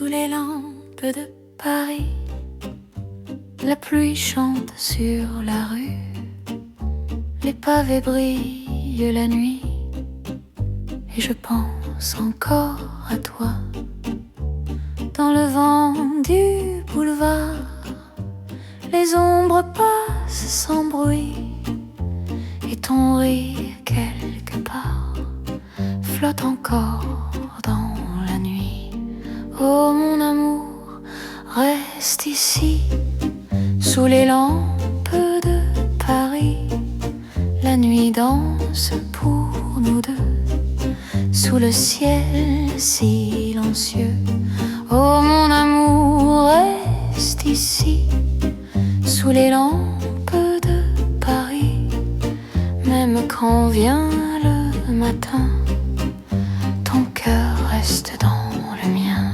Sous les lampes de Paris, la pluie chante sur la rue, les pavés brillent la nuit, et je pense encore à toi. Dans le vent du boulevard, les ombres passent sans bruit, et ton rire quelque part flotte encore dans la nuit. Oh mon amour, reste ici, sous les lampes de Paris. La nuit danse pour nous deux, sous le ciel silencieux. Oh mon amour, reste ici, sous les lampes de Paris. Même quand vient le matin, ton cœur reste dans le mien.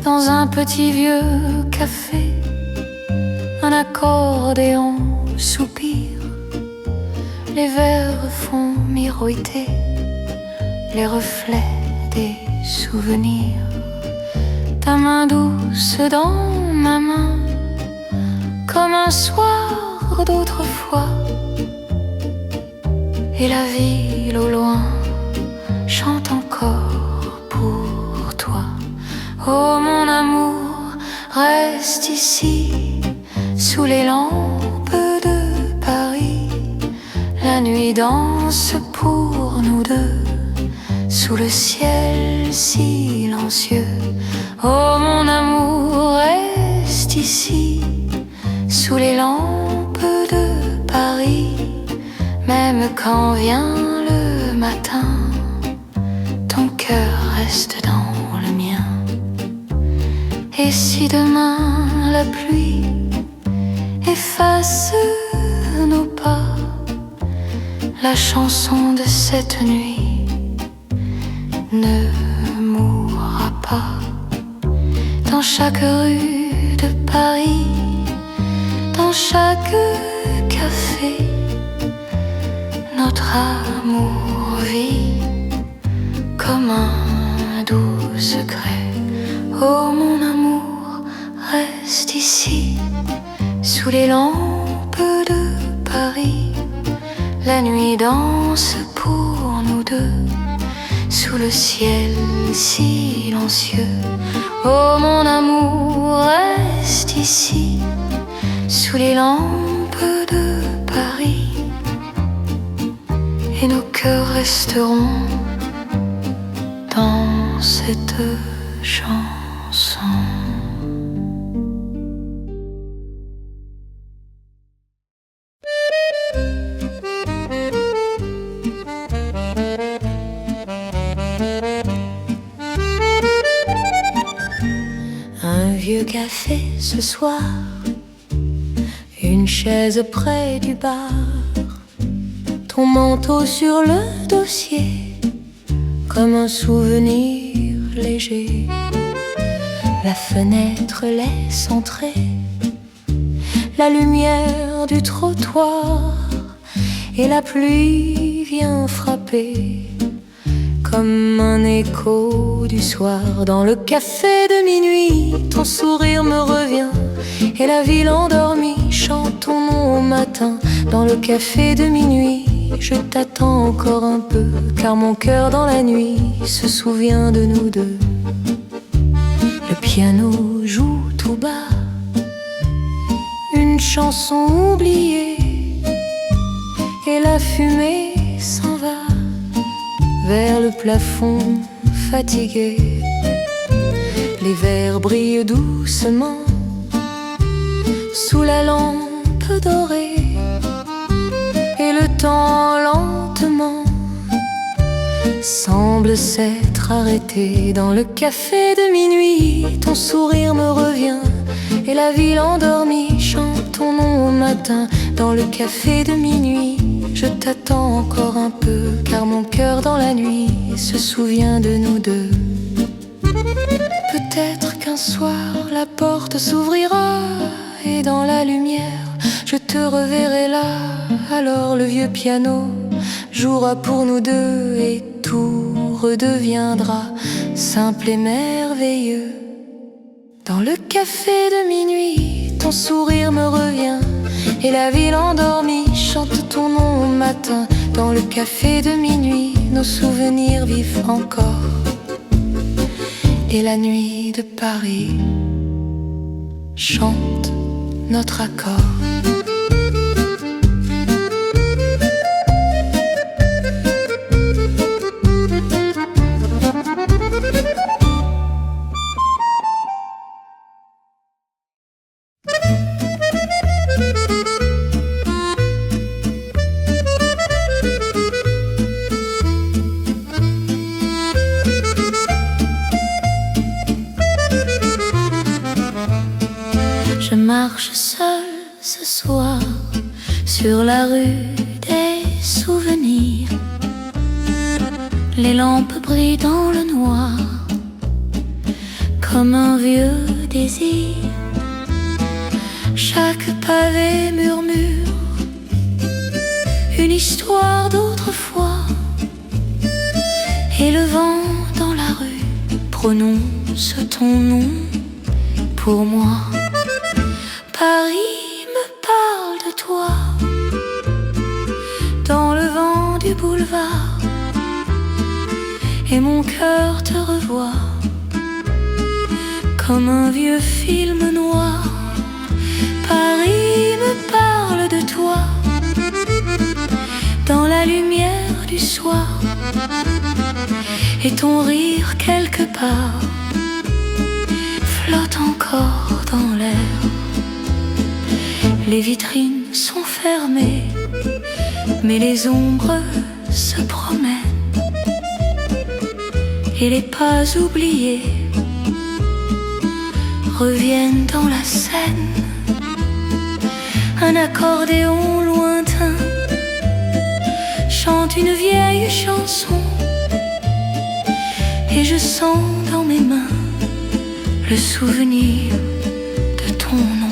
Dans un petit vieux café, un accordéon soupire, les verres font miroiter les reflets des souvenirs. Ta main douce dans ma main, comme un soir d'autrefois, et la ville au loin chante encore pour toi. Oh mon amour, reste ici, sous les lampes de Paris. La nuit danse pour nous deux, sous le ciel silencieux. Oh mon amour, reste ici, sous les lampes de Paris. Même quand vient le matin, ton cœur reste dans le mien. Et si demain la pluie efface nos pas, la chanson de cette nuit ne mourra pas. Dans chaque rue de Paris, dans chaque café, notre amour vit comme un doux secret. Oh mon amour, reste ici, sous les lampes de Paris. La nuit danse pour nous deux, sous le ciel silencieux. Oh mon amour, reste ici, sous les lampes de Paris. Et nos cœurs resteront dans cette chanson. Un vieux café ce soir, une chaise près du bar, ton manteau sur le dossier, comme un souvenir léger. La fenêtre laisse entrer la lumière du trottoir, et la pluie vient frapper comme un écho du soir. Dans le café de minuit, ton sourire me revient, et la ville endormie chante ton nom au matin. Dans le café de minuit, je t'attends encore un peu, car mon cœur dans la nuit se souvient de nous deux. Le piano joue tout bas une chanson oubliée, et la fumée s'en va vers le plafond fatigué. Les verres brillent doucement sous la lampe dorée, et le temps lentement semble s'être arrêté. Dans le café de minuit, ton sourire me revient, et la ville endormie chante ton nom au matin. Dans le café de minuit, je t'attends encore un peu, car mon cœur dans la nuit se souvient de nous deux. Peut-être qu'un soir la porte s'ouvrira, et dans la lumière je te reverrai là. Alors le vieux piano jouera pour nous deux, et tout redeviendra simple et merveilleux. Dans le café de minuit, ton sourire me revient, et la ville endormie chante ton nom au matin. Dans le café de minuit, nos souvenirs vivent encore, et la nuit de Paris chante notre accord. Je marche seule ce soir sur la rue des souvenirs. Les lampes brillent dans le noir comme un vieux désir. Chaque pavé murmure une histoire d'autrefois, et le vent dans la rue prononce ton nom pour moi. Paris me parle de toi dans le vent du boulevard, et mon cœur te revoit comme un vieux film noir. Paris me parle de toi dans la lumière du soir, et ton rire quelque part flotte encore dans l'air. Les vitrines sont fermées, mais les ombres se promènent, et les pas oubliés reviennent dans la scène. Un accordéon lointain chante une vieille chanson, et je sens dans mes mains le souvenir de ton nom.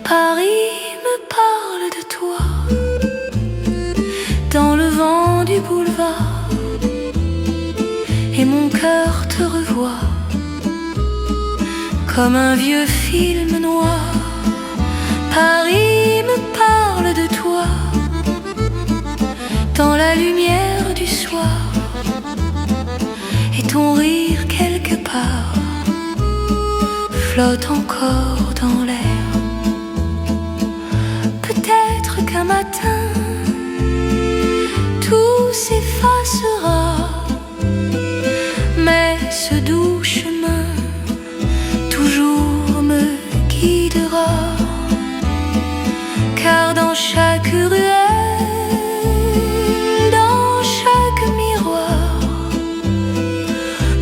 Paris me parle de toi dans le vent du boulevard, et mon cœur te revoit comme un vieux film noir. Paris me parle de toi dans la lumière du soir, et ton rire quelque part flotte encore dans l'air. Peut-être qu'un matin tout s'effacera, mais ce doux chemin toujours me guidera. Car dans chaque ruelle, dans chaque miroir,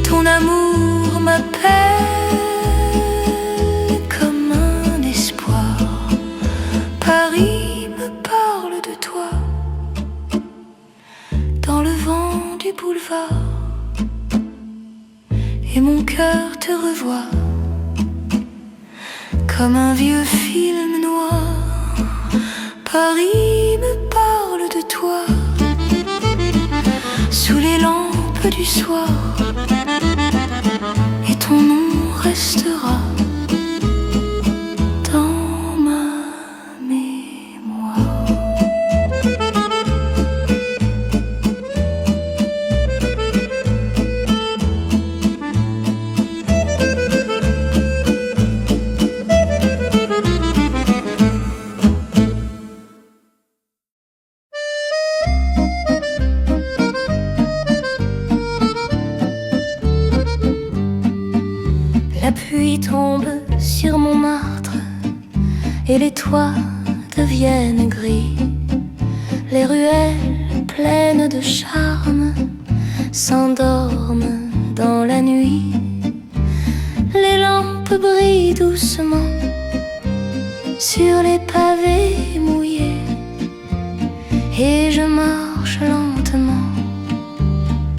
ton amour m'appelle comme un espoir. Paris me parle de toi dans le vent du boulevard, et mon cœur te revoit comme un vieux film noir. Paris me parle de toi sous les lampes du soir, et ton nom restera dans ma mémoire. La pluie tombe sur Montmartre, et les toits deviennent gris. Les ruelles pleines de charme s'endorment dans la nuit. Les lampes brillent doucement sur les pavés mouillés, et je marche lentement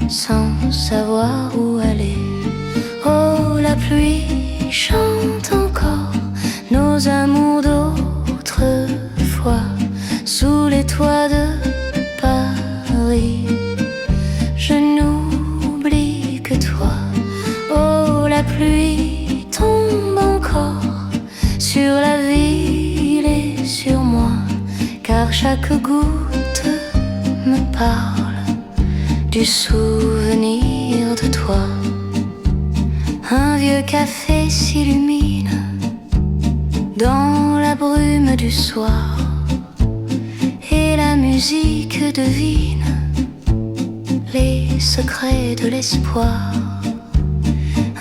sans savoir où aller. Oh, la pluie chante encore nos amours d'autrefois sous les toits de Paris. Je n'oublie que toi. car chaque goutte me parle du souvenir de toi. Un vieux café s'illumine dans la brume du soir, et la musique devine les secrets de l'espoir.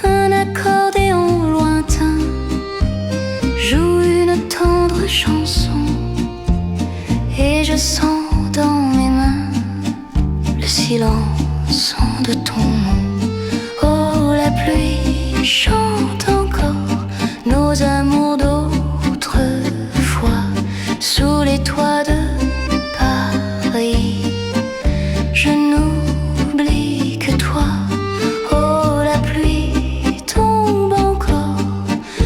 Un accordéon lointain joue une tendre chanson, et je sens dans mes mains le silence de ton nom. Oh, la pluie chante encore nos amours d'autrefois sous les toits de Paris. Je n'oublie que toi. Oh, la pluie tombe encore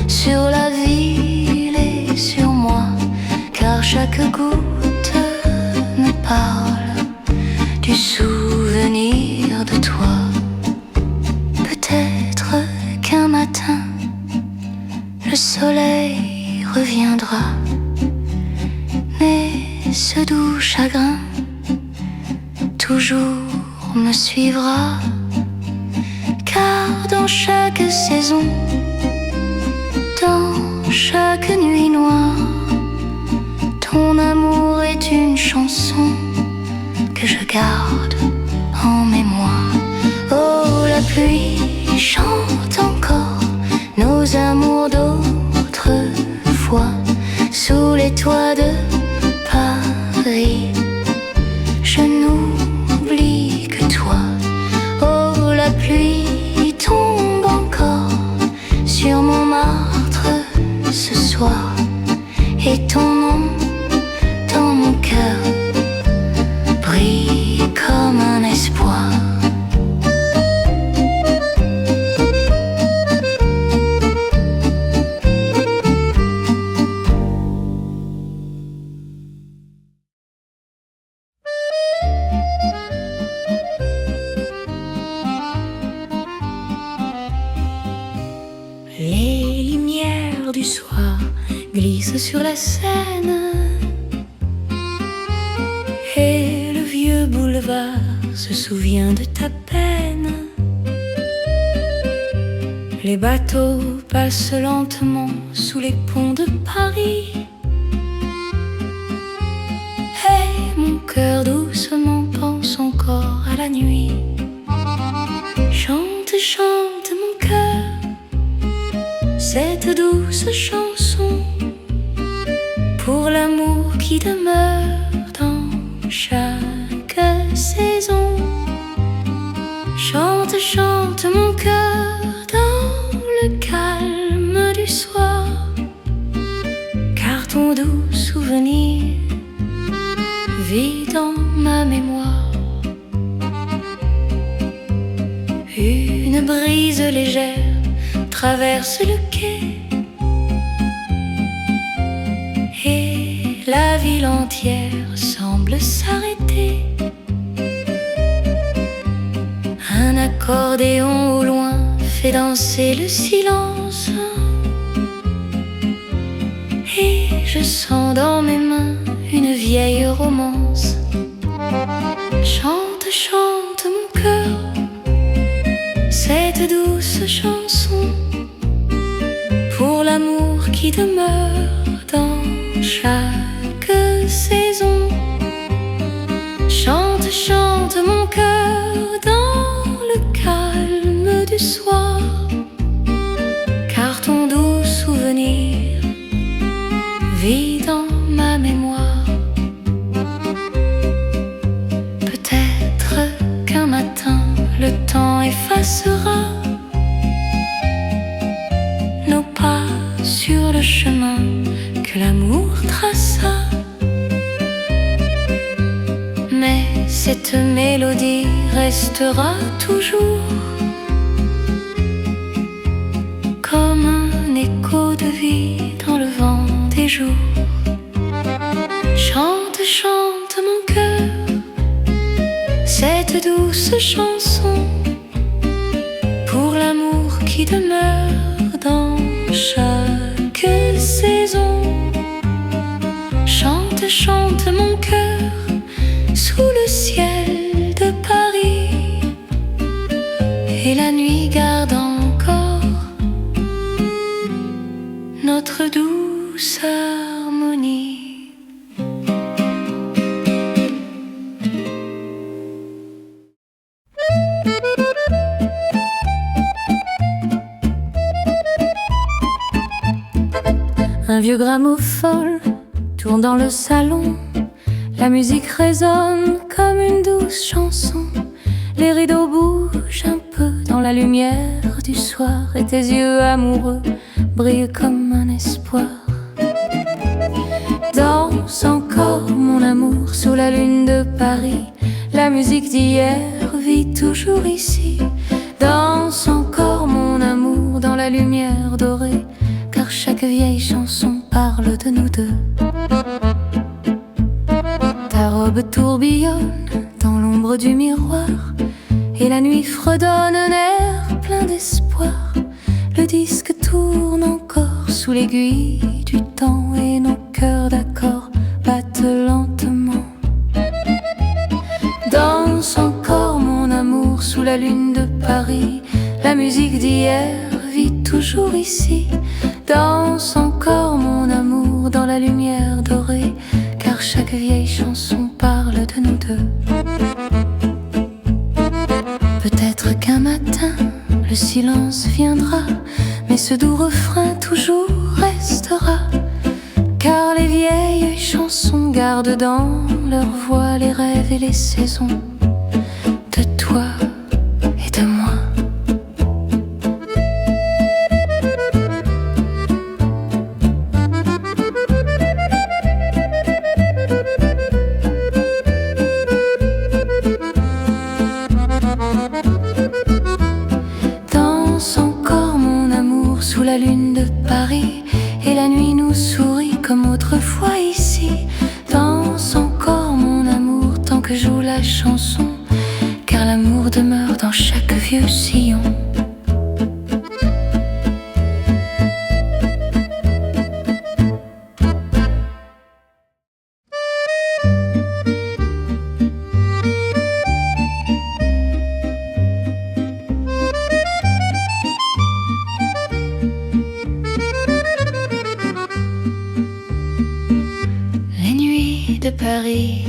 sur la ville et sur moi, car chaque goutte me parle du souvenir de toi. Peut-être qu'un matin le soleil reviendra, mais ce doux chagrin toujours me suivra, car dans chaque saison, dans chaque nuit noire, ton amour est une chanson que je garde en mémoire. Oh, la pluie chante encore nos amours d'autrefois sous les toits de Paris. Je n'oublie que toi. Oh, la pluie tombe encore sur Montmartre ce soir, et ton nom dans mon cœur brille comme un espoir. Les lumières du soir glissent sur la Seine, et le vieux boulevard se souvient de ta peine. Les bateaux passent lentement sous les ponts de Paris, et mon cœur doucement pense encore à la nuit. Chante, chante mon cœur cette douce chanson pour l'amour qui demeure dans chaque saison. Chante, chante mon cœur dans le calme du soir, car ton doux souvenir vit dans ma mémoire. Une brise légère traverse le quai, et la ville entière semble s'arrêter. Un accordéon au loin fait danser le silence, et je sens dans mes mains une vieille romance. Chante, chante mon cœur cette douce chanson pour l'amour qui demeure dans chaque saison. Chante, chante mon cœur dans le calme du soir, car ton doux souvenir vit dans ma mémoire. Peut-être qu'un matin le temps effacera nos pas sur le chemin que l'amour traça, mais cette mélodie restera toujours comme un écho de vie dans le vent des jours. Chante, chante mon cœur cette douce chanson pour l'amour qui demeure dans chaque saison. Chante, chante mon vieux gramophone tourne dans le salon. La musique résonne comme une douce chanson. Les rideaux bougent un peu dans la lumière du soir, et tes yeux amoureux brillent comme un espoir. Danse encore mon amour sous la lune de Paris. La musique d'hier vit toujours ici. Danse encore mon amour dans la lumière dorée, car chaque vieille chanson parle de nous deux. Ta robe tourbillonne dans l'ombre du miroir, et la nuit fredonne un air plein d'espoir. Le disque tourne encore sous l'aiguille du temps, et nos cœurs d'accord battent lentement. Danse encore mon amour sous la lune de Paris. La musique d'hier vit toujours ici. Danse encore mon amour dans la lumière dorée, car chaque vieille chanson parle de nous deux. Peut-être qu'un matin le silence viendra, mais ce doux refrain toujours restera, car les vieilles chansons gardent dans leur voix les rêves et les saisons de toi et de moi. Danse encore mon amour sous la lune de Paris, et la nuit nous sourit comme autrefois ici. Danse encore mon amour tant que joue la chanson, car l'amour demeure dans chaque vieux sillon. De Paris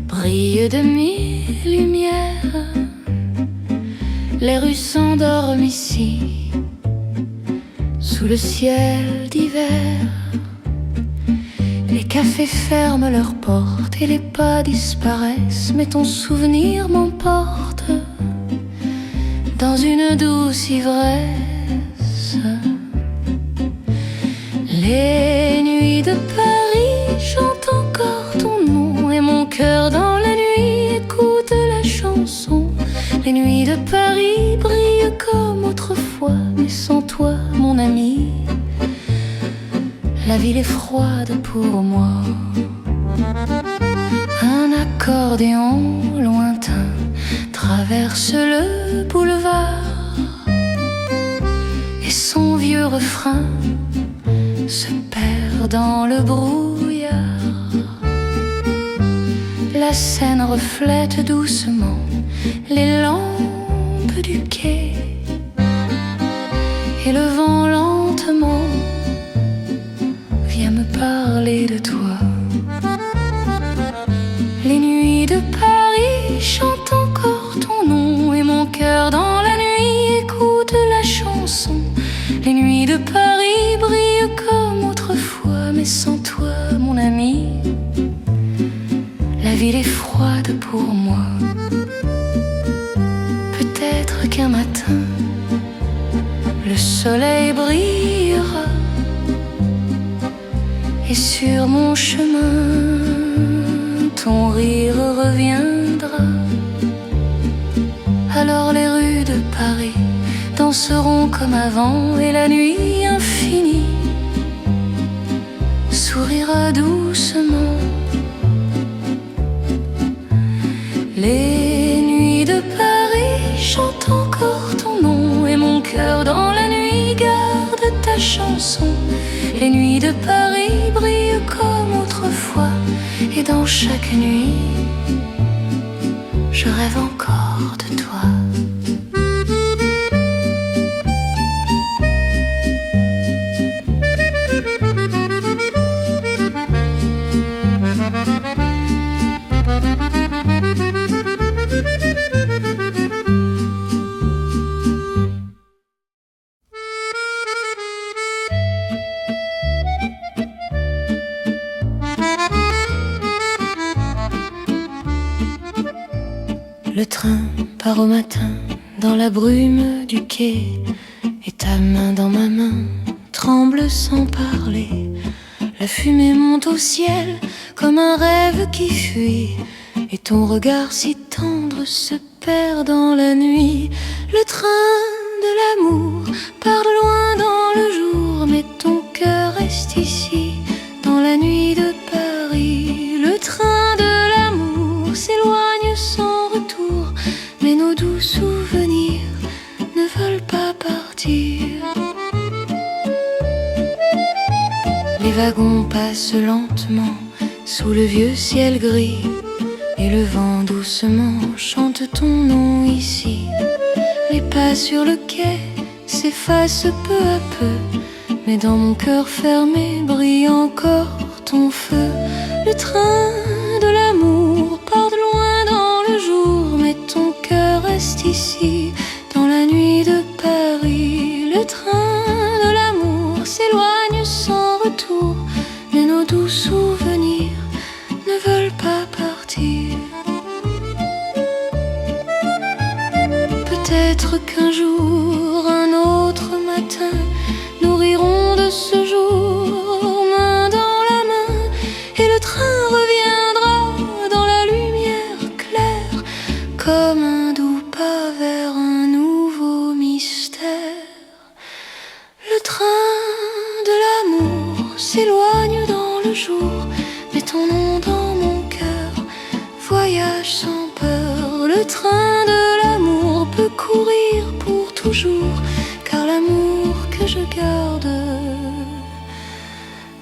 brille de mille lumières. Les rues s'endorment ici sous le ciel d'hiver. Les cafés ferment leurs portes et les pas disparaissent, mais ton souvenir m'emporte dans une douce ivresse. Les nuits de Paris chantent encore ton nom, et mon cœur dans la nuit écoute la chanson. Les nuits de Paris brillent comme autrefois, mais sans toi, mon ami, la ville est froide pour moi. Un accordéon lointain traverse le boulevard, et son vieux refrain se perd dans le brouillard. La Seine reflète doucement les lampes du quai, et le vent lentement vient me parler de toi. Les nuits de Paris chantent encore ton nom, et mon cœur dans la nuit écoute la chanson. Les nuits de Paris brillent comme autrefois, mais sans toi, mon ami, la ville est froide pour moi. Peut-être qu'un matin le soleil brillera, et sur mon chemin ton rire reviendra. Alors les rues de Paris danseront comme avant, et la nuit infinie sourira doucement. Les nuits de Paris chantent encore ton nom, et mon cœur dans la nuit garde ta chanson. Les nuits de Paris brillent comme autrefois, et dans chaque nuit je rêve encore de toi. Le train part au matin dans la brume du quai, et ta main dans ma main tremble sans parler. La fumée monte au ciel comme un rêve qui fuit, et ton regard si tendre se perd dans la nuit. Le train de l'amour part de loin dans le jour, mais ton cœur reste ici dans la nuit de Paris. Le train de l'amour s'éloigne sans retour, mais nos doux souvenirs ne veulent pas partir. Les wagons passent lentement sous le vieux ciel gris, et le vent doucement chante ton nom ici. Les pas sur le quai s'effacent peu à peu, mais dans mon cœur fermé brille encore ton feu. Le train de l'amour part de loin dans le jour, mais ton cœur reste ici dans la nuit de Paris. Le train de l'amour s'éloigne sans retour, mais nos doux souvenirs ne veulent pas partir. Peut-être qu'un jour, un autre matin, nous rirons de ce jour, main dans la main, et le train reviendra dans la lumière claire, comme un doux pas vers un nouveau mystère. Le train de l'amour s'éloigne dans le jour, mais ton nom dans mon cœur voyage sans peur. Le train de l'amour peut courir pour toujours, car l'amour que je garde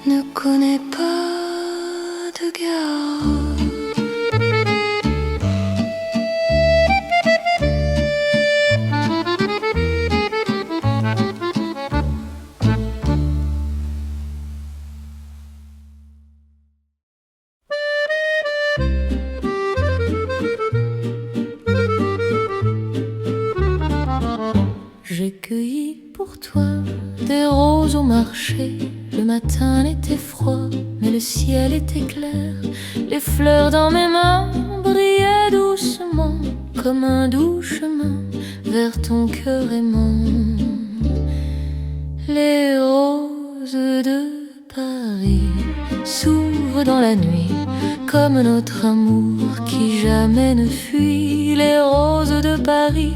ne connaît pas de garde. J'ai cueilli pour toi des roses au marché. Le matin était froid, mais le ciel était clair. Les fleurs dans mes mains brillaient doucement, comme un doux chemin vers ton cœur aimant. Les roses de Paris s'ouvrent dans la nuit, comme notre amour qui jamais ne fuit. Les roses de Paris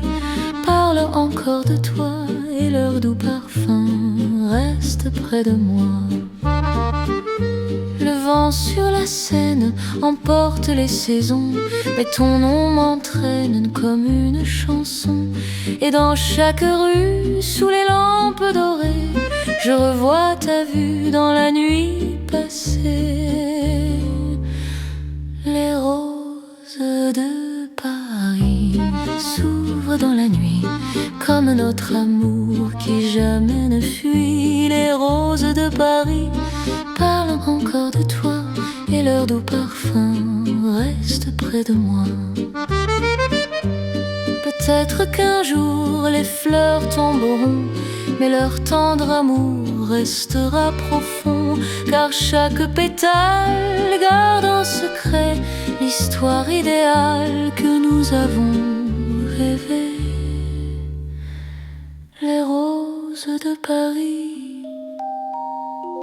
parlent encore de toi, et leur doux parfum reste près de moi. Le vent sur la Seine emporte les saisons, mais ton nom m'entraîne comme une chanson. Et dans chaque rue, sous les lampes dorées, je revois ta vue dans la nuit passée. Les roses de Paris s'ouvrent dans la nuit, comme notre amour qui jamais ne fuit. Les roses de Paris parlent encore de toi, et leur doux parfum reste près de moi. Peut-être qu'un jour les fleurs tomberont, mais leur tendre amour restera profond, car chaque pétale garde en secret l'histoire idéale que nous avons rêvée. Les roses de Paris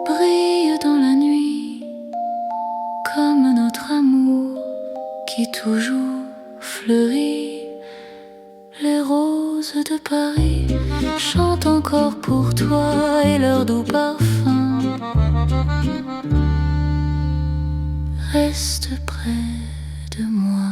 brillent dans la nuit, comme notre amour qui toujours fleurit. Les roses de Paris chantent encore pour toi, et leur doux parfum reste près de moi.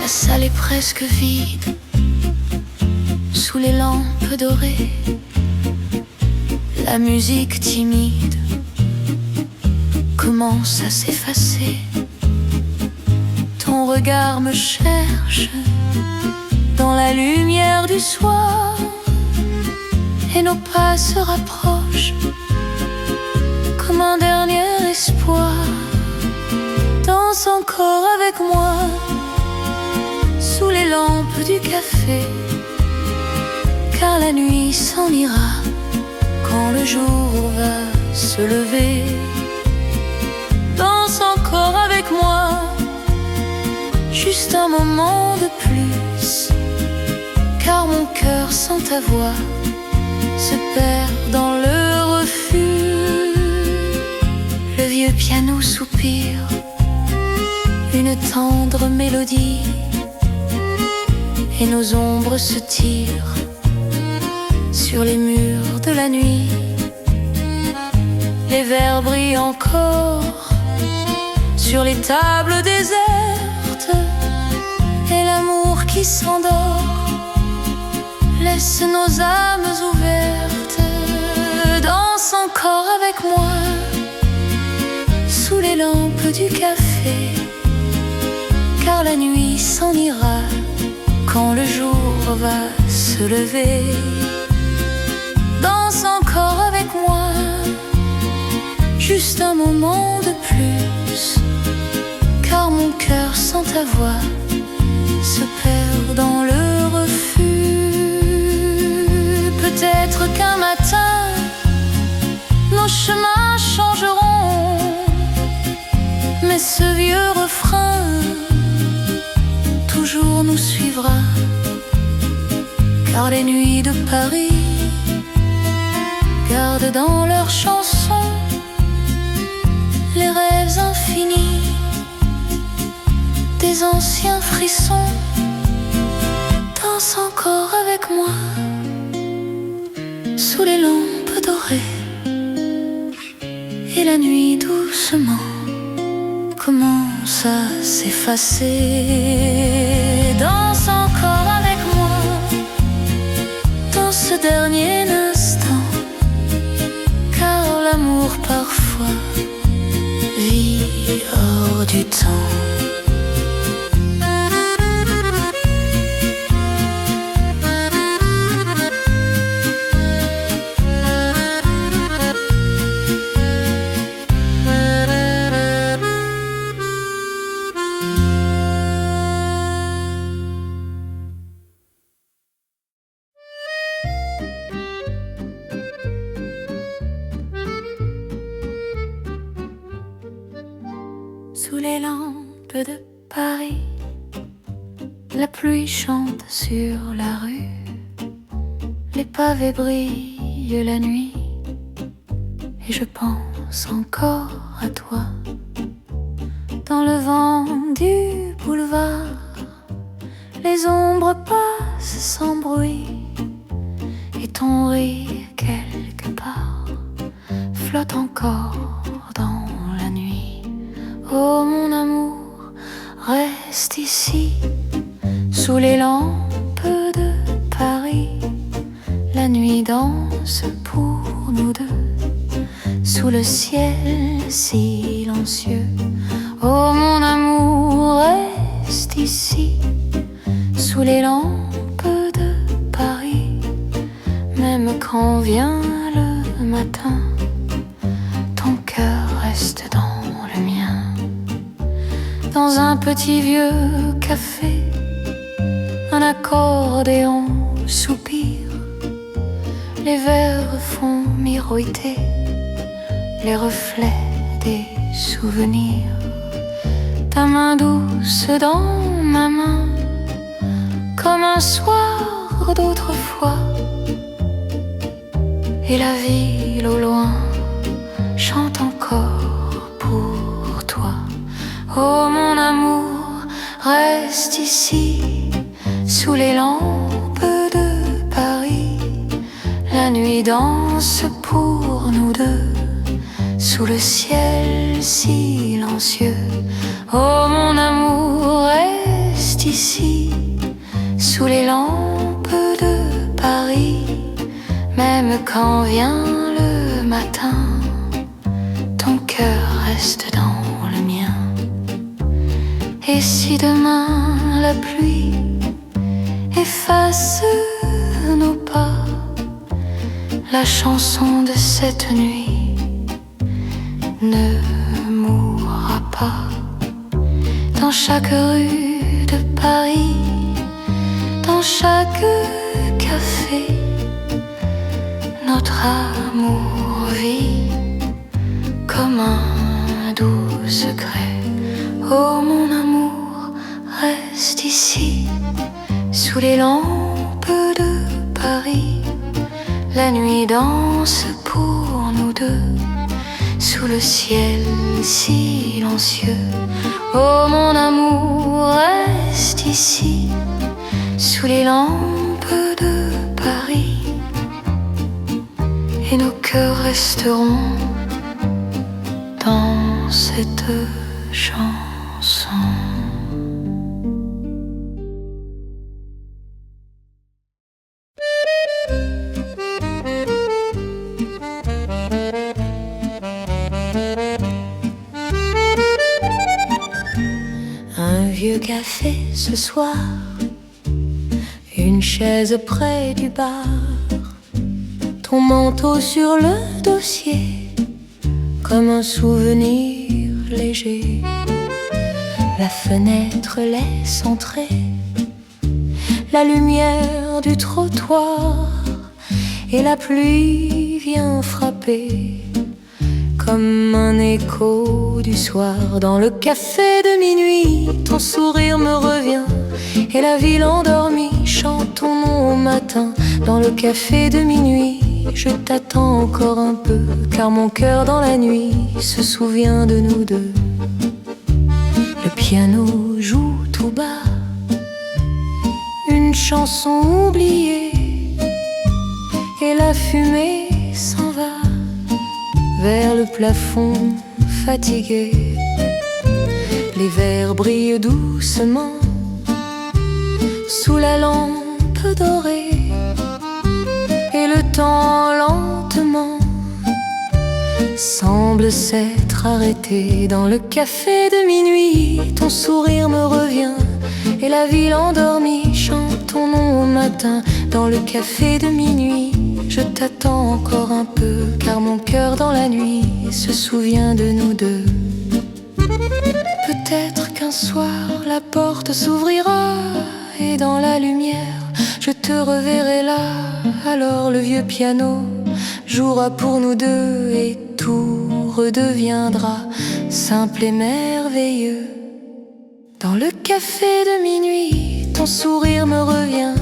La salle est presque vide, sous les lampes dorées. La musique timide commence à s'effacer. Ton regard me cherche dans la lumière du soir. et nos pas se rapprochent comme un dernier espoir. Danse encore avec moi sous les lampes du café, car la nuit s'en ira quand le jour va se lever. Danse encore avec moi, juste un moment de plus, car mon cœur sans ta voix se perd dans le refus. Le vieux piano soupire une tendre mélodie, et nos ombres se tirent sur les murs de la nuit. Les verres brillent encore sur les tables désertes, et l'amour qui s'endort laisse nos âmes ouvertes. Danse encore avec moi sous les lampes du café, car la nuit s'en ira quand le jour va se lever. Danse encore avec moi, juste un moment de plus, car mon cœur sans ta voix se perd dans le refus. Peut-être qu'un matin nos chemins changeront, mais ce vieux refrain toujours nous suivra, car les nuits de Paris gardent dans leurs chansons les rêves infinis des anciens frissons. Danse encore avec moi sous les lampes dorées, et la nuit doucement commence à s'effacer. Danse encore avec moi dans ce dernier instant, car l'amour parfois vit hors du temps. Sous les lampes de Paris, la pluie chante sur la rue, les pavés brillent la nuit, et je pense encore à toi. Dans le vent du boulevard, les ombres passent sans bruit, et ton rire quelque part flotte encore dans la nuit. Oh mon amour, reste ici, sous les lampes de Paris. La nuit danse pour nous deux, sous le ciel silencieux. Oh mon amour, reste ici, sous les lampes de Paris. Même quand vient le matin, ton cœur reste dans le mien. Dans un petit vieux café, un accordéon soupire, les verres font miroiter les reflets des souvenirs. Ta main douce dans ma main, comme un soir d'autrefois, et la ville au loin chante encore pour toi. Oh mon amour, reste ici, sous les lampes de Paris. La nuit danse pour nous deux, sous le ciel silencieux. Oh mon amour, reste ici, sous les lampes de Paris. Même quand vient le matin, ton cœur reste dans le mien. Et si demain la pluie efface nos pas, la chanson de cette nuit ne mourra pas. Dans chaque rue de Paris, dans chaque café, notre amour vit comme un doux secret. Oh mon amour, reste ici, sous les lampes de Paris. La nuit danse pour nous deux, sous le ciel silencieux. Oh mon amour, reste ici, sous les lampes de Paris. Et nos cœurs resteront dans cette chanson. Un vieux café ce soir, une chaise près du bar, ton manteau sur le dossier, comme un souvenir léger. La fenêtre laisse entrer la lumière du trottoir, et la pluie vient frapper comme un écho du soir. Dans le café de minuit, ton sourire me revient, et la ville endormie chante ton nom au matin. Dans le café de minuit, je t'attends encore un peu, car mon cœur dans la nuit se souvient de nous deux. Le piano joue tout bas une chanson oubliée, et la fumée s'en va vers le plafond fatigué. Les verres brillent doucement sous la lampe dorée, et le temps lentement semble s'être arrêté. Dans le café de minuit, ton sourire me revient, et la ville endormie chante ton nom au matin. Dans le café de minuit, je t'attends encore un peu, car mon cœur dans la nuit se souvient de nous deux. Peut-être qu'un soir la porte s'ouvrira, et dans la lumière je te reverrai là. Alors le vieux piano jouera pour nous deux, et tout redeviendra simple et merveilleux. Dans le café de minuit, ton sourire me revient,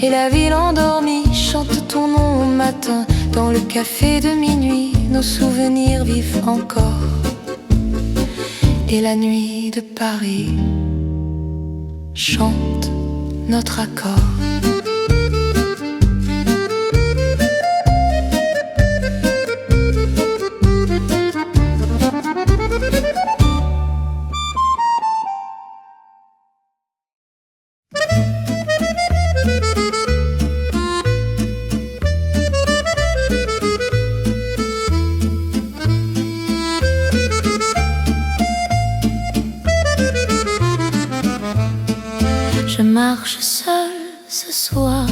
et la ville endormie chante ton nom au matin. Dans le café de minuit, nos souvenirs vivent encore, et la nuit de Paris chante notre accord. Je marche seule ce soir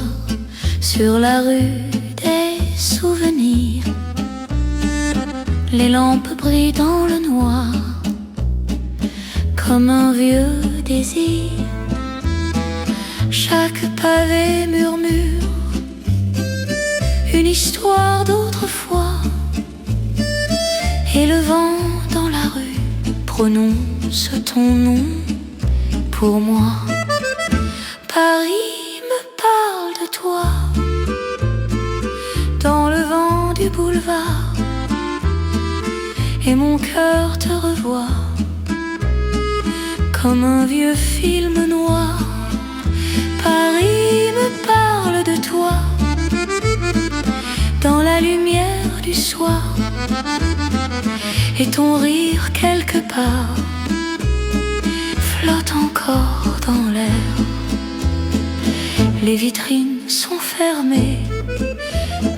sur la rue des souvenirs. Les lampes brillent dans le noir comme un vieux désir. Chaque pavé murmure une histoire d'autrefois, et le vent dans la rue prononce ton nom pour moi. Paris me parle de toi dans le vent du boulevard, et mon cœur te revoit comme un vieux film noir. Paris me parle de toi dans la lumière du soir, et ton rire quelque part flotte encore dans l'air. Les vitrines sont fermées,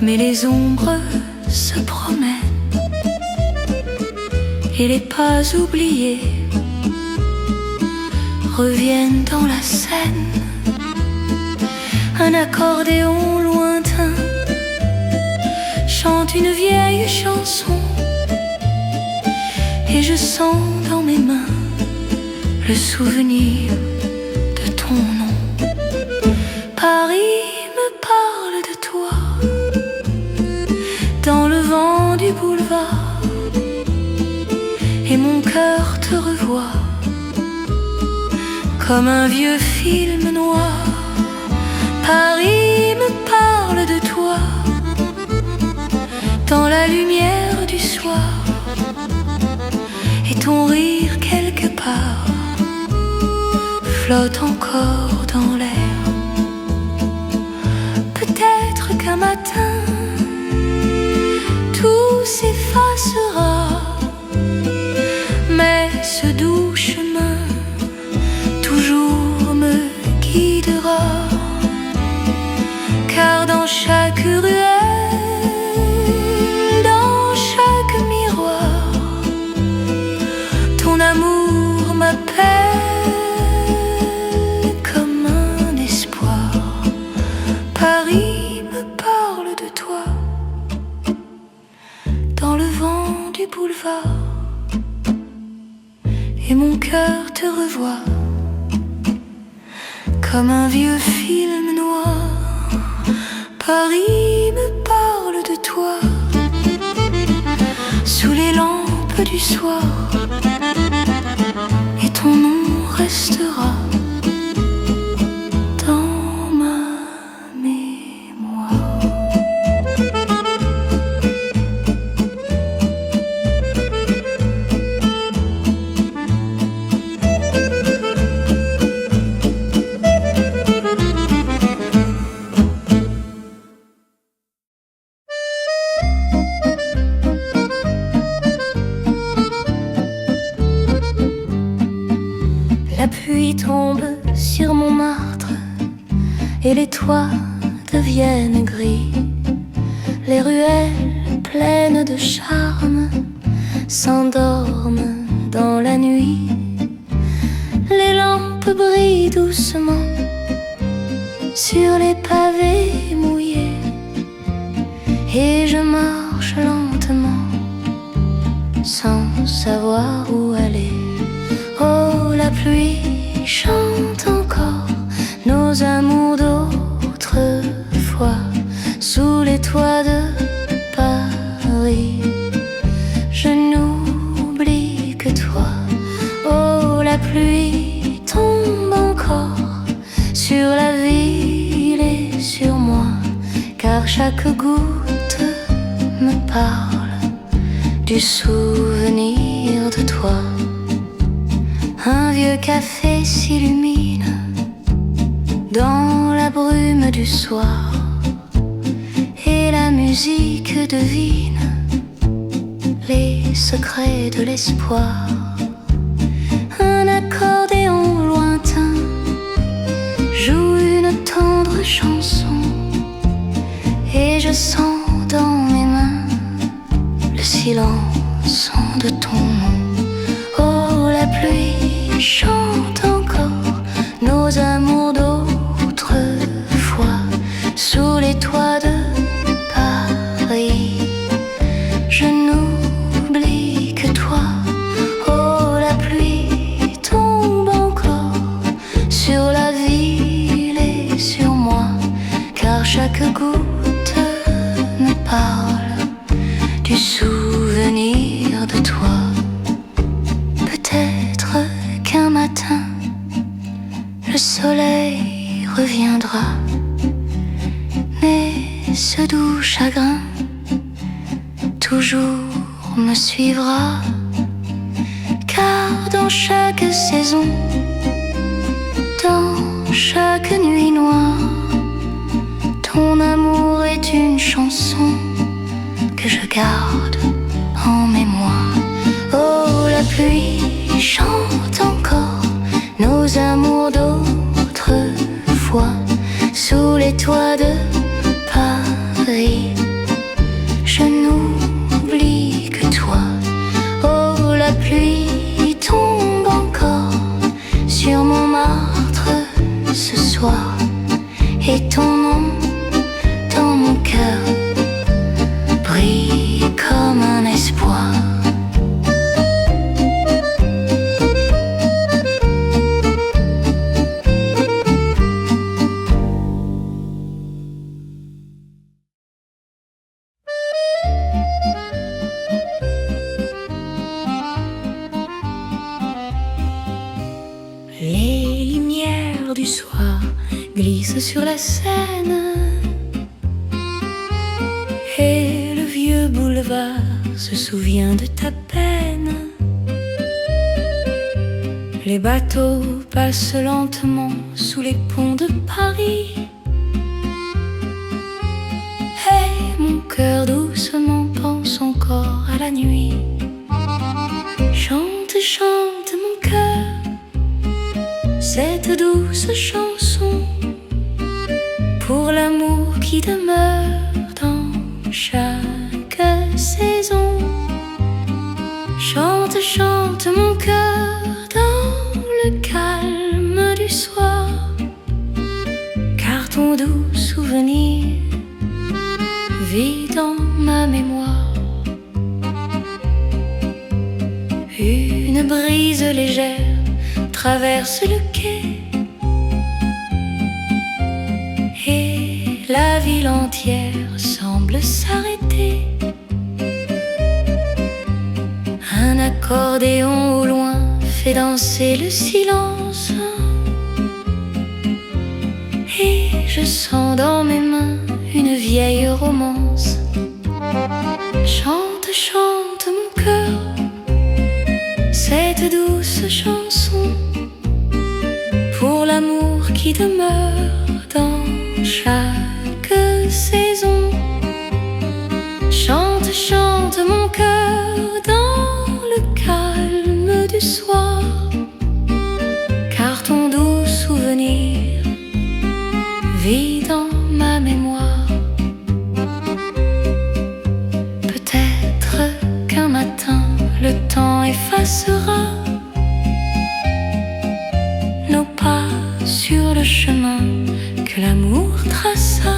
mais les ombres se promènent, et les pas oubliés reviennent dans la scène. Un accordéon lointain chante une vieille chanson et je sens dans mes mains le souvenir de ton nom. Paris me parle de toi dans le vent du boulevard et mon cœur te revoit comme un vieux film noir. Paris me parle de toi dans la lumière du soir et ton rire quelque part flotte encore dans l'air. Peut-être qu'un matin tout s'effacera, mais ce doux chemin toujours me guidera, car dans chaque ruelle, dans chaque miroir, ton amour m'appelle comme un espoir. Paris me parle de toi dans le vent du boulevard et mon cœur te revoit comme un vieux film noir. Paris me parle de toi sous les lampes du soir et ton nom restera dans ma mémoire. La pluie tombe sur Montmartre et les toits deviennent gris. Les ruelles pleines de charme s'endorment dans la nuit. Les lampes brillent doucement sur les pavés mouillés et je marche lentement sans savoir où aller. Oh, la pluie chante encore nos amours d'autrefois sous les toits de Paris. Je n'oublie que toi. Oh, la pluie tombe encore sur la ville et sur moi, car chaque goutte me parle du souvenir de toi. Un vieux café s'illumine dans la brume du soir et la musique devine les secrets de l'espoir. Un accordéon lointain joue une tendre chanson et je sens dans mes mains le silence de ton nom. Oh, la pluie chante encore nos amours d'autrefois sous les toits de Paris. Je n'oublie que toi. Oh, la pluie tombe encore sur la ville et sur moi, car chaque goutte me parle du souvenir de toi. Peut-être qu'un matin le soleil reviendra, mais ce doux chagrin toujours me suivra, car dans chaque saison, dans chaque nuit noire, ton amour est une chanson que je garde en mémoire. Oh, la pluie chante encore nos amours d'autrefois sous les toits de Paris. Je n'oublie que toi. Oh, la pluie tombe encore sur Montmartre ce soir et ton nom dans mon cœur glisse sur la Seine et le vieux boulevard se souvient de ta peine. Les bateaux passent lentement sous les ponts de Paris et mon cœur doucement pense encore à la nuit. Chante, chante mon cœur cette douce chanson pour l'amour qui demeure dans chaque saison. Chante, chante mon cœur dans le calme du soir, car ton doux souvenir vit dans ma mémoire. Une brise légère traverse le quai et la ville entière semble s'arrêter. Un accordéon au loin fait danser le silence et je sens dans mes mains une vieille romance. Chante, chante mon cœur cette douce chanson pour l'amour qui demeure dans chaque saison. Chante, chante mon cœur dans le calme du soir, car ton doux souvenir vit dans ma mémoire. Peut-être qu'un matin le temps effacera nos pas sur le chemin que l'amour traça.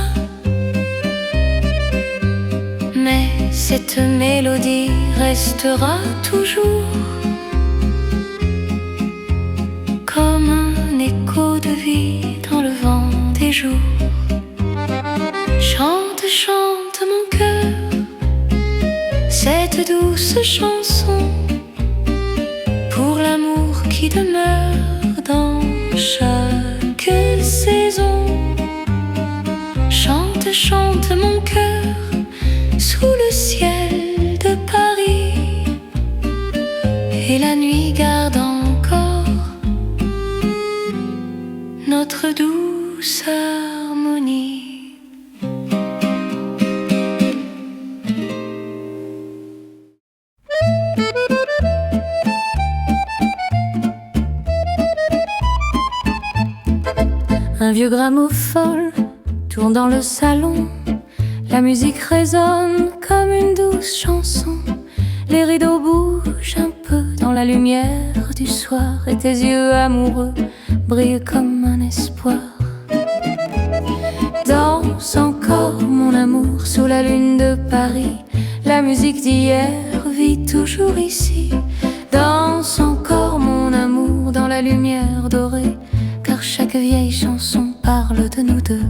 Mais cette mélodie restera toujours comme un écho de vie dans le vent des jours. Chante, chante mon cœur cette douce chanson pour l'amour qui demeure dans chaque saison. Chante, chante mon cœur sous le ciel de Paris et la nuit garde encore notre douce harmonie. Un vieux gramophone tourne dans le salon. La musique résonne comme une douce chanson. Les rideaux bougent un peu dans la lumière du soir et tes yeux amoureux brillent comme un espoir. Danse encore mon amour sous la lune de Paris. La musique d'hier vit toujours ici. Danse encore mon amour dans la lumière dorée, car chaque vieille chanson parle de nous deux.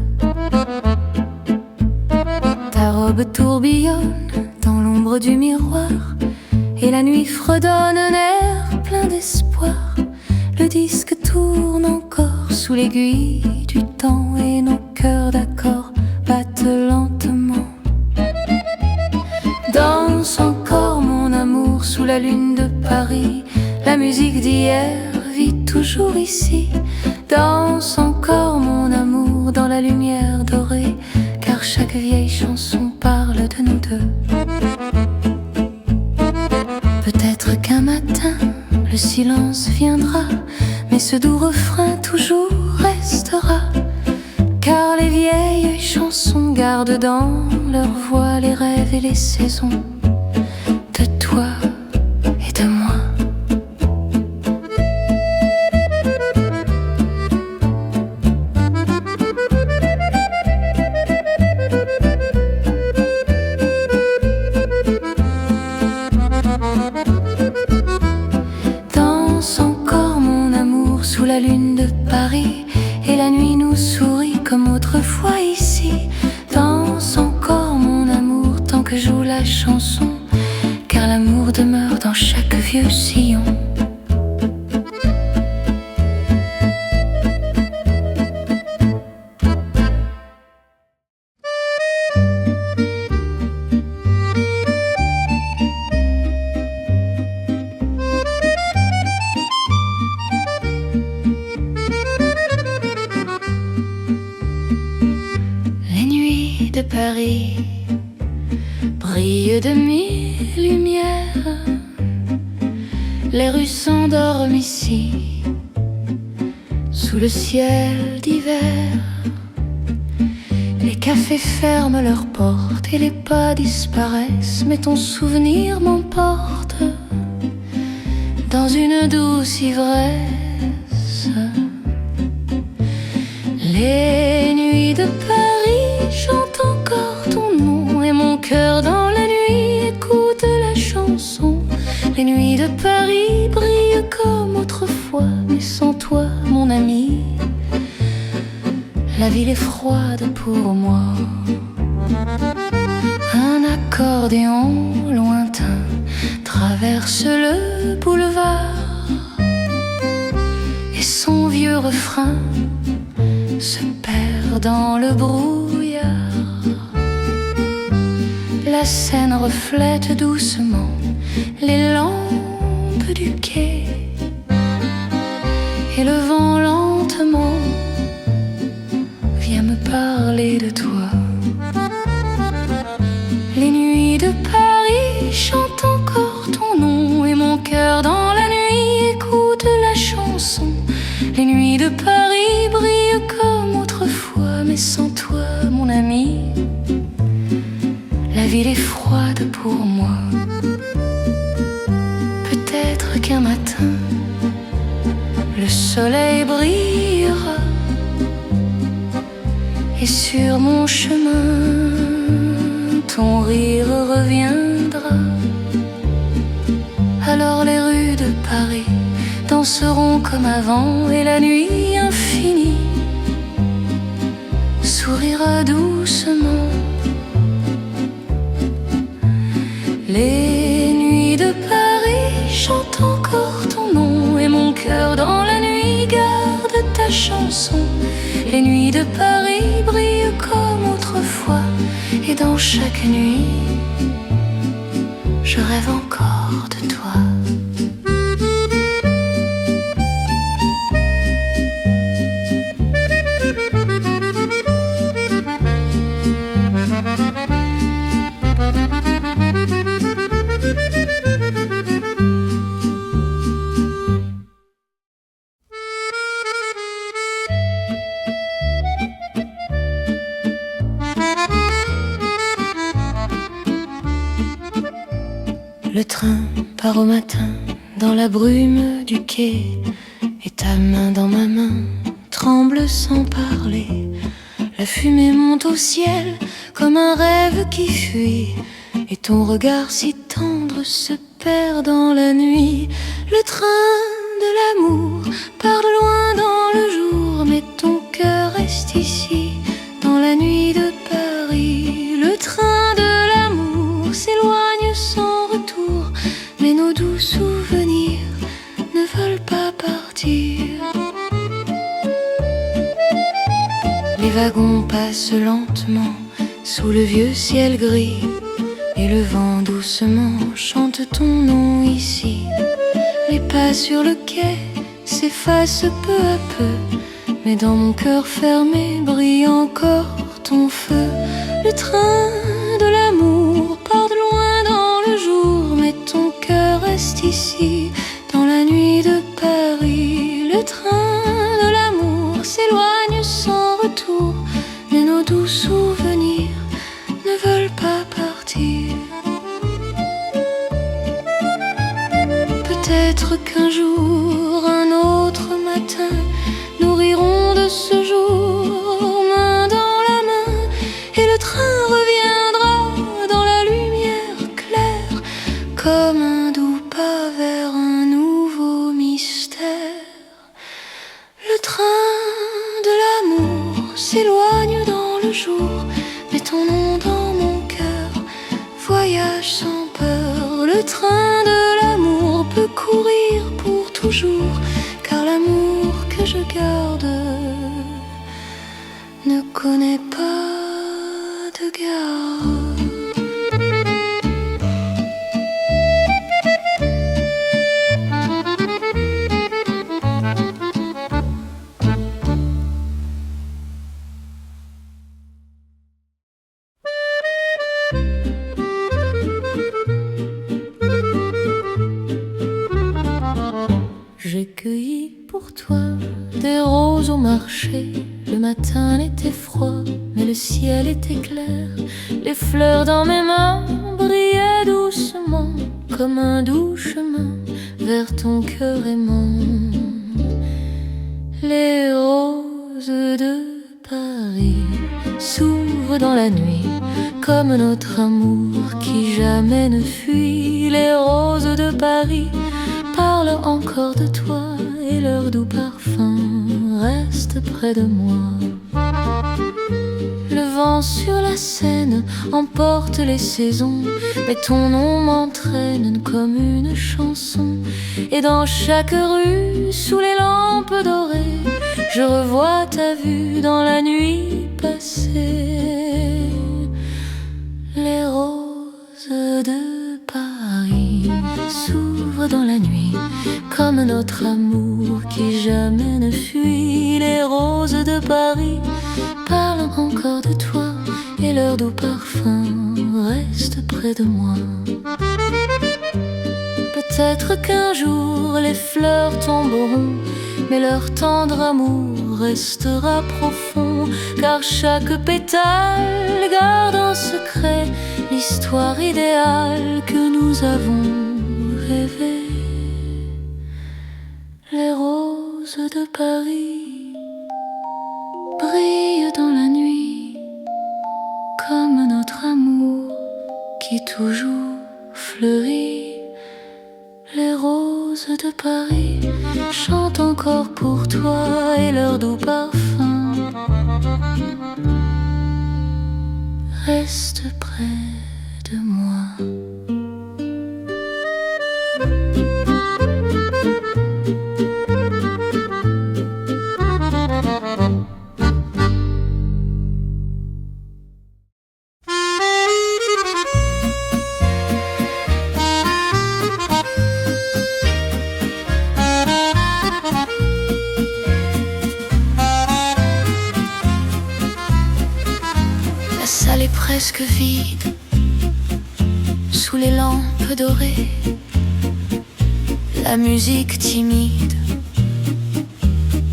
Ta robe tourbillonne dans l'ombre du miroir et la nuit fredonne un air plein d'espoir. Le disque tourne encore sous l'aiguille du temps et nos cœurs d'accord battent lentement. Danse encore mon amour sous la lune de Paris. La musique d'hier vit toujours ici. Danse encore mon amour dans la lumière dorée, car chaque vieille chanson parle de nous deux. Peut-être qu'un matin le silence viendra, mais ce doux refrain toujours restera, car les vieilles chansons gardent dans leur voix les rêves et les saisons de toi et de moi. Sous la lune de Paris et la nuit nous sourit comme autrefois ici. Danse encore mon amour tant que joue la chanson, car l'amour demeure dans chaque vieux sillon. nuit de Paris brille de mille lumières. Les rues s'endorment ici sous le ciel d'hiver. Les cafés ferment leurs portes et les pas disparaissent, mais ton souvenir m'emporte dans une douce ivresse. Les nuits de Paris chantent encore ton nom, et mon cœur dans la nuit écoute la chanson. Les nuits de Paris brillent comme autrefois, mais sans toi, mon ami, la ville est froide pour moi. Un accordéon lointain traverse le boulevard, et son vieux refrain se perd dans le brouillard. La Seine reflète doucement les lampes du quai, et le vent lentement vient me parler de toi. Les nuits de Paris chantent encore ton nom, et mon cœur dans la nuit écoute la chanson. Les nuits de Paris brillent comme autrefois, mais sans toi, mon ami, la ville est froide pour moi. Peut-être qu'un matin, le soleil brillera, et sur mon chemin, ton rire reviendra. Alors les rues de Paris danseront comme avant, et la nuit infinie sourira doucement. Les nuits de Paris chantent encore ton nom, et mon cœur dans la nuit garde ta chanson. Les nuits de Paris brillent comme autrefois, et dans chaque nuit, je rêve encore de toi. Le train part au matin dans la brume du quai, et ta main dans ma main tremble sans parler. La fumée monte au ciel comme un rêve qui fuit, et ton regard si tendre se perd dans la nuit. Le train de l'amour part de loin dans le jour, mais ton cœur reste ici dans la nuit de Paris. Le train de l'amour s'éloigne sans retour, mais nos doux souvenirs ne veulent pas partir. Les wagons passent lentement sous le vieux ciel gris, et le vent doucement chante ton nom ici. Les pas sur le quai s'effacent peu à peu, mais dans mon cœur fermé brille encore ton feu. Le train de l'amour part de loin dans le jour, mais ton cœur reste ici dans la nuit de Paris. Le train de l'amour s'éloigne sans retour, mais nos doux souvenirs ne veulent pas partir. Peut-être qu'un jour, un autre matin, nous rirons de ce jour, main dans la main, et le train reviendra dans la lumière claire, comme un doux pas vers un nouveau mystère. Le train de l'amour s'éloigne dans le jour, mais ton nom dans mon cœur voyage sans peur. Le train de l'amour peut courir pour toujours, car l'amour que je garde ne connaît pas de garde. degrés. Le matin était froid, mais le ciel était clair. Les fleurs dans mes mains brillaient doucement, comme un doux chemin vers ton cœur aimant. Les roses de Paris s'ouvrent dans la nuit, comme notre amour qui jamais ne fuit. Les roses de Paris parlent encore de toi, et leur doux parfum reste près de moi. Le vent sur la Seine emporte les saisons, mais ton nom m'entraîne comme une chanson. Et dans chaque rue, sous les lampes dorées, je revois ta vue dans la nuit passée. Les roses de Paris s'ouvrent dans la nuit, comme notre amour qui jamais ne fuit. Les roses de Paris parlent encore de toi, et leur doux parfum reste près de moi. Peut-être qu'un jour les fleurs tomberont, mais leur tendre amour restera profond, car chaque pétale garde en secret l'histoire idéale que nous avons rêvée. Les roses de Paris brillent dans la nuit, comme notre amour qui toujours fleurit. Les roses de Paris chantent encore pour toi, et leur doux parfum reste près de moi. La salle est presque vide, sous les lampes dorées. La musique timide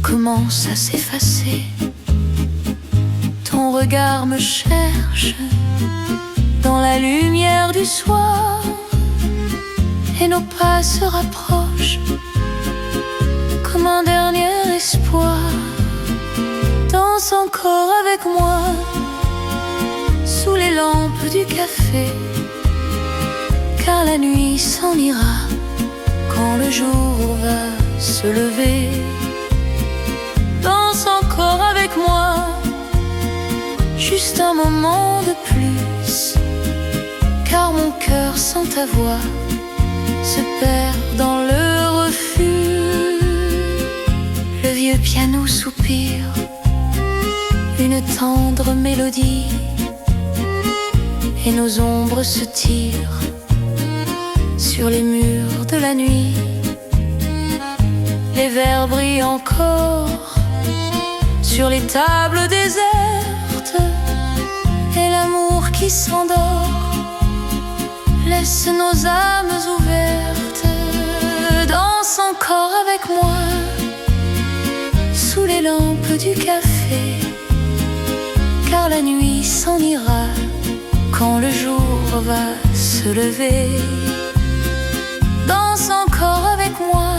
commence à s'effacer. Ton regard me cherche dans la lumière du soir, et nos pas se rapprochent comme un dernier espoir. Danse encore avec moi sous les lampes du café, car la nuit s'en ira quand le jour va se lever. Danse encore avec moi, juste un moment de plus, car mon cœur sans ta voix se perd dans le refus. Le vieux piano soupire une tendre mélodie, et nos ombres se tirent sur les murs de la nuit. Les verres brillent encore sur les tables désertes, et l'amour qui s'endort laisse nos âmes ouvertes. Danse encore avec moi sous les lampes du café, car la nuit s'en ira quand le jour va se lever. Danse encore avec moi,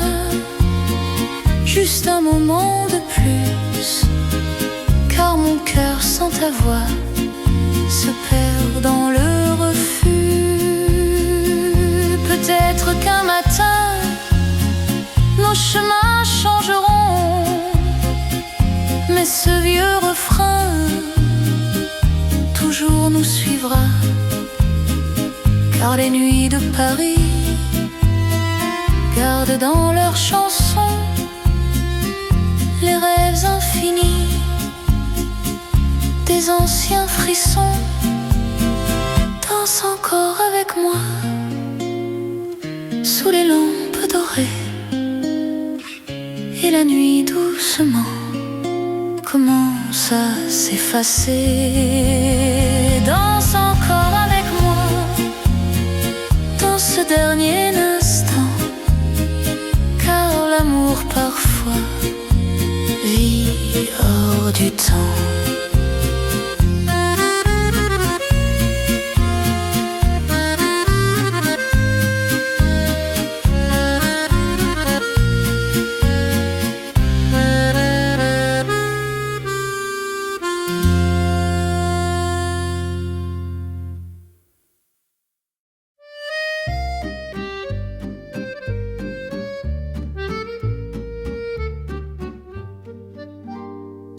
juste un moment de plus, car mon cœur sans ta voix se perd dans le refus. Peut-être qu'un matin nos chemins changeront, mais ce vieux refrain toujours nous suivra, car les nuits de Paris gardent dans leurs chansons les rêves infinis des anciens frissons. Danse encore avec moi sous les lampes dorées, et la nuit doucement commence à s'effacer. Danse encore avec moi dans ce dernier instant, car l'amour parfois vit hors du temps.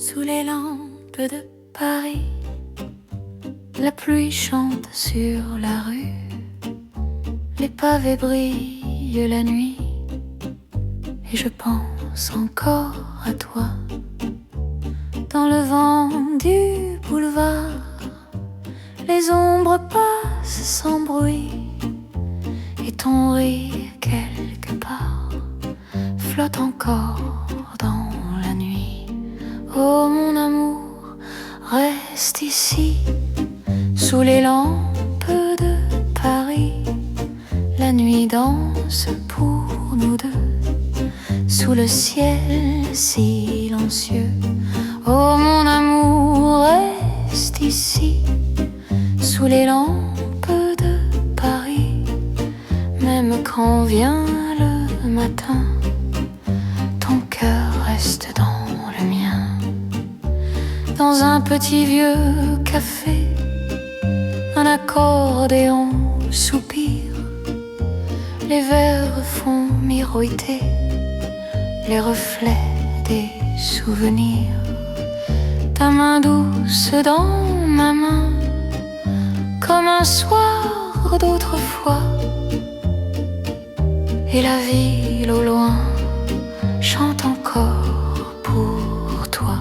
Sous les lampes de Paris, la pluie chante sur la rue, les pavés brillent la nuit, et je pense encore à toi. Dans le vent du boulevard, les ombres passent sans bruit, et ton rire quelque part flotte encore dans la nuit. Oh mon amour, reste ici, sous les lampes de Paris. La nuit danse pour nous deux, sous le ciel silencieux. Oh mon amour, reste ici, sous les lampes de Paris. Même quand vient le matin, ton cœur reste dans le mien. Dans un petit vieux café, un accordéon soupire, les verres font miroiter les reflets des souvenirs. Ta main douce dans ma main, comme un soir d'autrefois, et la ville au loin chante encore pour toi.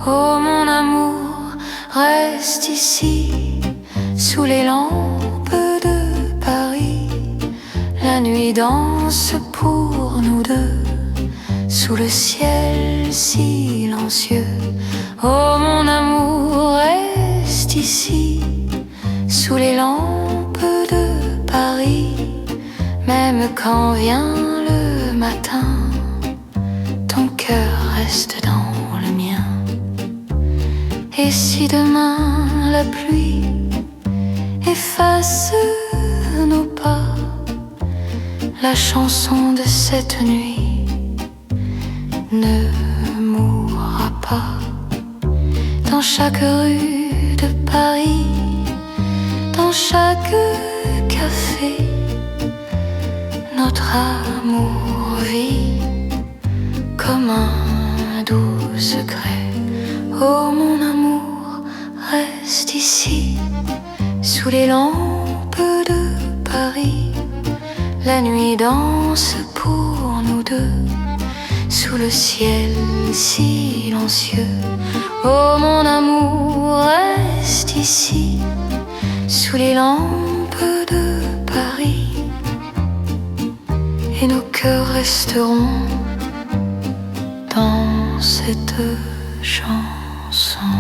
Oh mon amour, reste ici, sous les lampes de Paris. La nuit danse pour nous deux, sous le ciel silencieux. Oh mon amour, reste ici, sous les lampes de Paris. Même quand vient le matin, ton cœur reste dans le mien. Et si demain la pluie efface nos pas, la chanson de cette nuit ne mourra pas. Dans chaque rue de Paris, dans chaque café, notre amour vit comme un doux secret. Oh mon amour, reste ici, sous les lampes de Paris. La nuit danse pour nous deux, sous le ciel silencieux. Oh mon amour, reste ici, sous les lampes de Paris. Et nos cœurs resteront dans cette chanson.